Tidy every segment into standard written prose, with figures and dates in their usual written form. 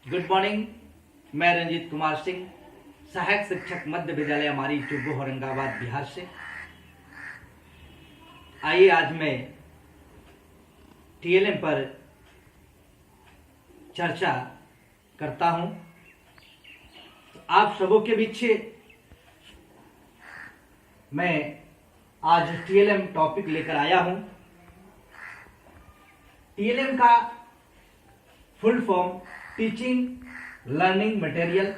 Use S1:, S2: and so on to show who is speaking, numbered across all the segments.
S1: Good morning. मैं रंजीत कुमार सिंह, सहायक शिक्षक मध्य विद्यालय हमारी चुब्बो औरंगाबाद बिहार से। आइए आज मैं टीएलएम पर चर्चा करता हूं। आप सबों के बीच मैं आज टीएलएम टॉपिक लेकर आया हूं। टीएलएम का full form teaching learning material,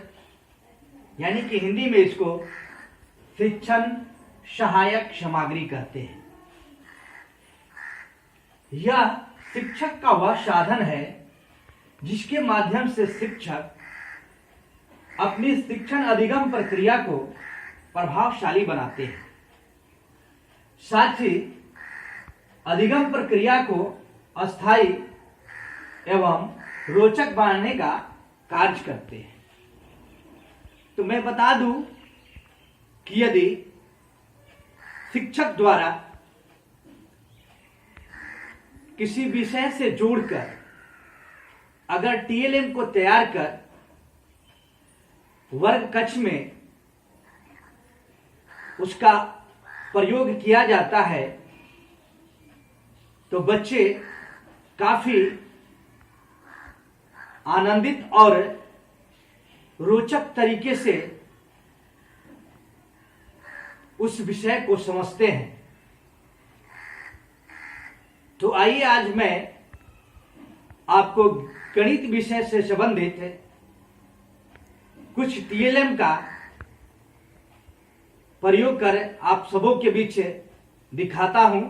S1: यानी कि हिंदी में इसको शिक्षण सहायक सामग्री कहते हैं। यह शिक्षक का वह साधन है जिसके माध्यम से शिक्षक अपनी शिक्षण अधिगम प्रक्रिया को प्रभावशाली बनाते हैं, साथ ही अधिगम प्रक्रिया को अस्थायी एवं रोचक बनाने का कार्य करते हैं। तो मैं बता दूं कि यदि शिक्षक द्वारा किसी विषय से जोड़कर अगर टीएलएम को तैयार कर वर्ग कक्ष में उसका प्रयोग किया जाता है तो बच्चे काफी आनंदित और रोचक तरीके से उस विषय को समझते हैं। तो आइए आज मैं आपको गणित विषय से संबंधित कुछ टीएलएम का प्रयोग कर आप सबों के बीच दिखाता हूं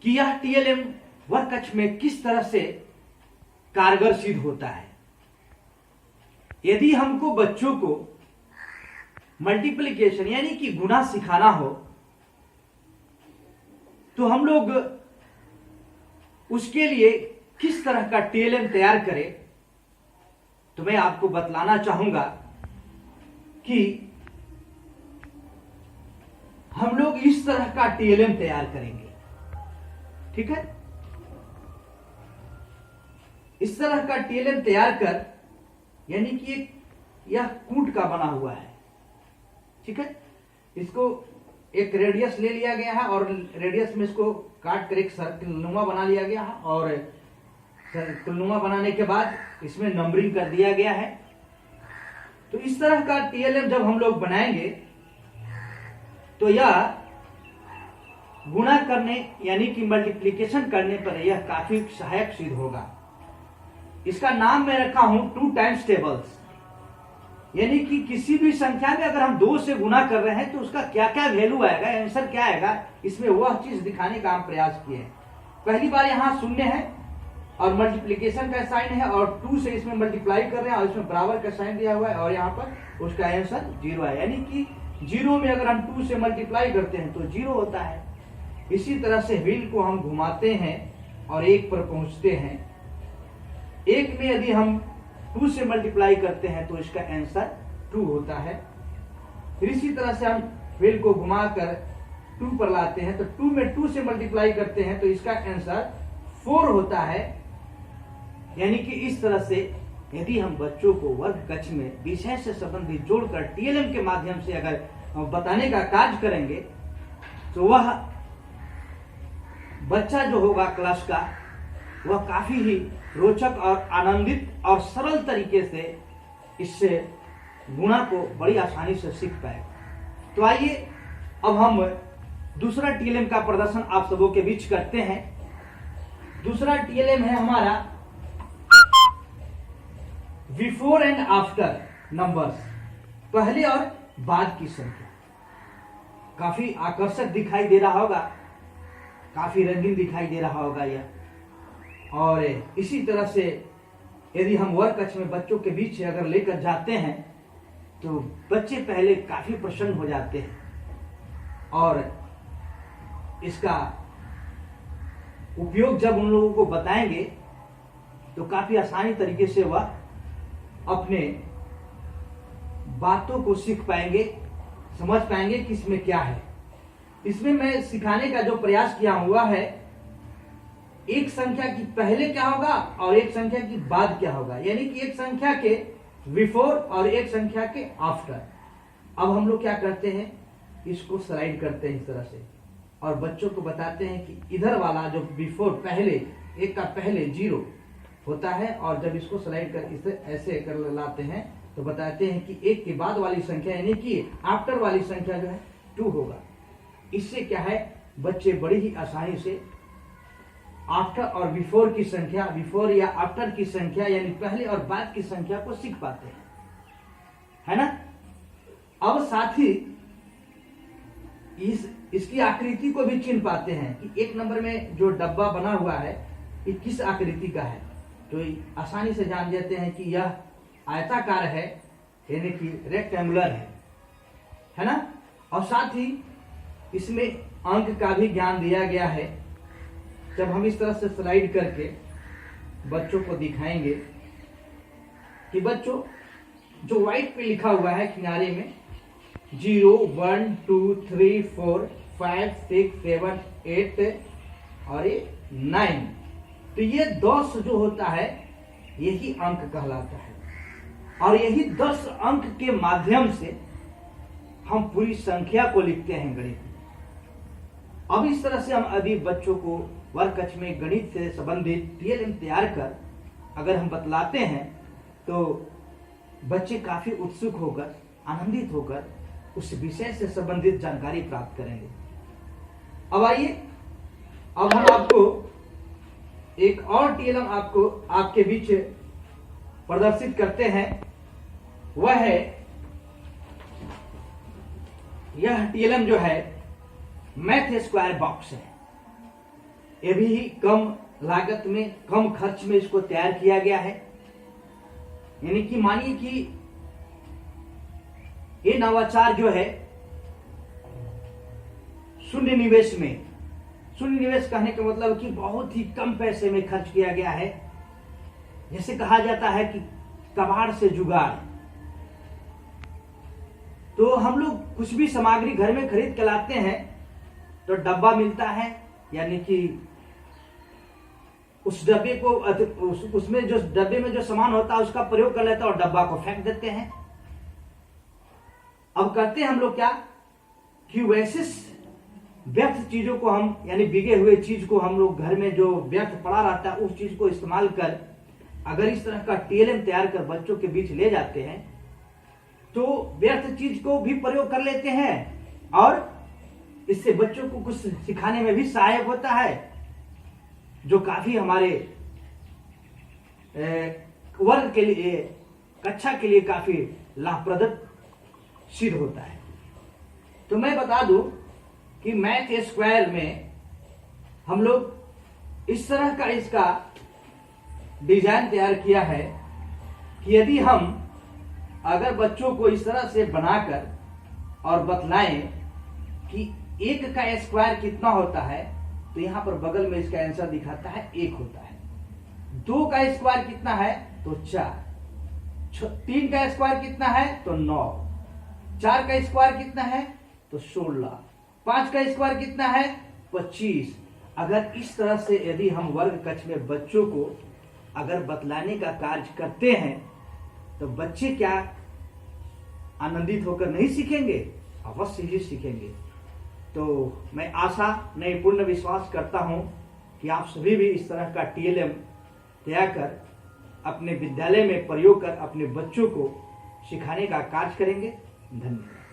S1: कि यह टीएलएम वर्ग कक्ष में किस तरह से कारगर सिद्ध होता है। यदि हमको बच्चों को मल्टीप्लिकेशन यानी कि गुणा सिखाना हो तो हम लोग उसके लिए किस तरह का टीएलएम तैयार करें, तो मैं आपको बतलाना चाहूंगा कि हम लोग इस तरह का टीएलएम तैयार करेंगे। ठीक है, इस तरह का टीएलएम तैयार कर, यानी कि यह कूट का बना हुआ है। ठीक है, इसको एक रेडियस ले लिया गया है और रेडियस में इसको काट कर एक सर्कलनुमा बना लिया गया है और सर्कलनुमा बनाने के बाद इसमें नंबरिंग कर दिया गया है। तो इस तरह का टीएलएम जब हम लोग बनाएंगे तो यह गुणा करने यानी कि मल्टीप्लिकेशन करने पर यह काफी सहायक सिद्ध होगा। इसका नाम मैं रखा हूं 2 टाइम्स टेबल्स, यानी कि किसी भी संख्या में अगर हम 2 से गुना कर रहे हैं तो उसका क्या क्या वैल्यू आएगा, आंसर क्या आएगा, इसमें वह चीज दिखाने का हम प्रयास किए हैं। पहली बार यहाँ शून्य है और मल्टीप्लिकेशन का साइन है और 2 से इसमें मल्टीप्लाई कर रहे हैं और इसमें बराबर का साइन दिया हुआ है और यहाँ पर उसका आंसर 0 है, यानी कि 0 में अगर हम 2 से मल्टीप्लाई करते हैं तो 0 होता है। इसी तरह से व्हील को हम घुमाते हैं और 1 पर पहुंचते हैं। 1 में यदि हम 2 से मल्टीप्लाई करते हैं तो इसका आंसर 2 होता है। फिर इसी तरह से हम व्हील को घुमाकर 2 पर लाते हैं तो 2 में 2 से मल्टीप्लाई करते हैं तो इसका आंसर 4 होता है। यानी कि इस तरह से यदि हम बच्चों को वर्ग कक्ष में विषय से संबंधित जोड़कर टीएलएम के माध्यम से अगर बताने का कार्य करेंगे तो वह बच्चा जो होगा क्लास का वह काफी ही रोचक और आनंदित और सरल तरीके से इससे गुणा को बड़ी आसानी से सीख पाएगा। तो आइए अब हम दूसरा टीएलएम का प्रदर्शन आप सबों के बीच करते हैं। दूसरा टीएलएम है हमारा बिफोर एंड आफ्टर नंबर्स, पहले और बाद की संख्या। काफी आकर्षक दिखाई दे रहा होगा, काफी रंगीन दिखाई दे रहा होगा यह। और इसी तरह से यदि हम वर्ग कक्ष में बच्चों के बीच अगर लेकर जाते हैं तो बच्चे पहले काफी प्रसन्न हो जाते हैं और इसका उपयोग जब उन लोगों को बताएंगे तो काफी आसानी तरीके से वह अपने बातों को सीख पाएंगे, समझ पाएंगे कि इसमें क्या है। इसमें मैं सिखाने का जो प्रयास किया हुआ है एक संख्या की पहले क्या होगा और एक संख्या की बाद क्या होगा, यानी कि एक संख्या के बिफोर और एक संख्या के आफ्टर। अब हम लोग क्या करते हैं, इसको स्लाइड करते हैं इस तरह से और बच्चों को बताते हैं कि इधर वाला जो बिफोर पहले, एक का पहले 0 होता है और जब इसको स्लाइड कर इसे ऐसे कर लाते हैं तो बताते हैं कि एक के बाद वाली संख्या यानी कि आफ्टर वाली संख्या जो है 2 होगा। इससे क्या है, बच्चे बड़ी ही आसानी से आफ्टर और बिफोर की संख्या, बिफोर या आफ्टर की संख्या यानी पहले और बाद की संख्या को सीख पाते हैं, है ना। अब साथ ही इसकी आकृति को भी चिन्ह पाते हैं कि एक नंबर में जो डब्बा बना हुआ है ये किस आकृति का है, तो आसानी से जान जाते हैं कि यह आयताकार है यानी कि रेक्टेंगुलर है ना। और साथ ही इसमें अंक का भी ज्ञान दिया गया है। जब हम इस तरह से स्लाइड करके बच्चों को दिखाएंगे कि बच्चों जो व्हाइट पे लिखा हुआ है किनारे में 0 1 2 3 4 5 6 7 8 और ये 9, तो ये 10 जो होता है यही अंक कहलाता है और यही 10 अंक के माध्यम से हम पूरी संख्या को लिखते हैं गणित में। अब इस तरह से हम अभी बच्चों को वर्ग कक्ष में गणित से संबंधित टीएलएम तैयार कर अगर हम बतलाते हैं तो बच्चे काफी उत्सुक होकर, आनंदित होकर उस विषय से संबंधित जानकारी प्राप्त करेंगे। अब आइए, अब हम आपको एक और टीएलएम आपको आपके बीच प्रदर्शित करते हैं। वह है, यह टीएलएम जो है मैथ स्क्वायर बॉक्स है। ये भी कम लागत में, कम खर्च में इसको तैयार किया गया है। यानी कि मानिए कि ये नवाचार जो है शून्य निवेश में, शून्य निवेश कहने का मतलब कि बहुत ही कम पैसे में खर्च किया गया है। जैसे कहा जाता है कि कबाड़ से जुगाड़। तो हम लोग कुछ भी सामग्री घर में खरीद के लाते हैं तो डब्बा मिलता है, यानी कि उस डब्बे को उसमें जो डब्बे में जो सामान होता है उसका प्रयोग कर लेते हैं और डब्बा को फेंक देते हैं। अब करते हैं हम लोग क्या कि वैसे व्यर्थ चीजों को हम, यानी बिगे हुए चीज को हम लोग घर में जो व्यर्थ पड़ा रहता है उस चीज को इस्तेमाल कर अगर इस तरह का टीएलएम तैयार कर बच्चों के बीच ले जाते हैं तो व्यर्थ चीज को भी प्रयोग कर लेते हैं और इससे बच्चों को कुछ सिखाने में भी सहायक होता है, जो काफी हमारे वर्ग के लिए, कक्षा के लिए काफी लाभप्रद सिद्ध होता है। तो मैं बता दूं कि मैथ स्क्वायर में हम लोग इस तरह का इसका डिजाइन तैयार किया है कि यदि हम अगर बच्चों को इस तरह से बनाकर और बतलाएं कि 1 का स्क्वायर कितना होता है तो यहां पर बगल में इसका आंसर दिखाता है 1 होता है। 2 का स्क्वायर कितना है तो 4, 3 का स्क्वायर कितना है तो 9, 4 का स्क्वायर कितना है तो 16, 5 का स्क्वायर कितना है 25। अगर इस तरह से यदि हम वर्ग कक्ष में बच्चों को अगर बतलाने का कार्य करते हैं तो बच्चे क्या आनंदित होकर नहीं सीखेंगे, अवश्य ही सीखेंगे। तो मैं आशा नहीं पूर्ण विश्वास करता हूं कि आप सभी भी इस तरह का टीएलएम तैयार कर अपने विद्यालय में प्रयोग कर अपने बच्चों को सिखाने का कार्य करेंगे। धन्यवाद।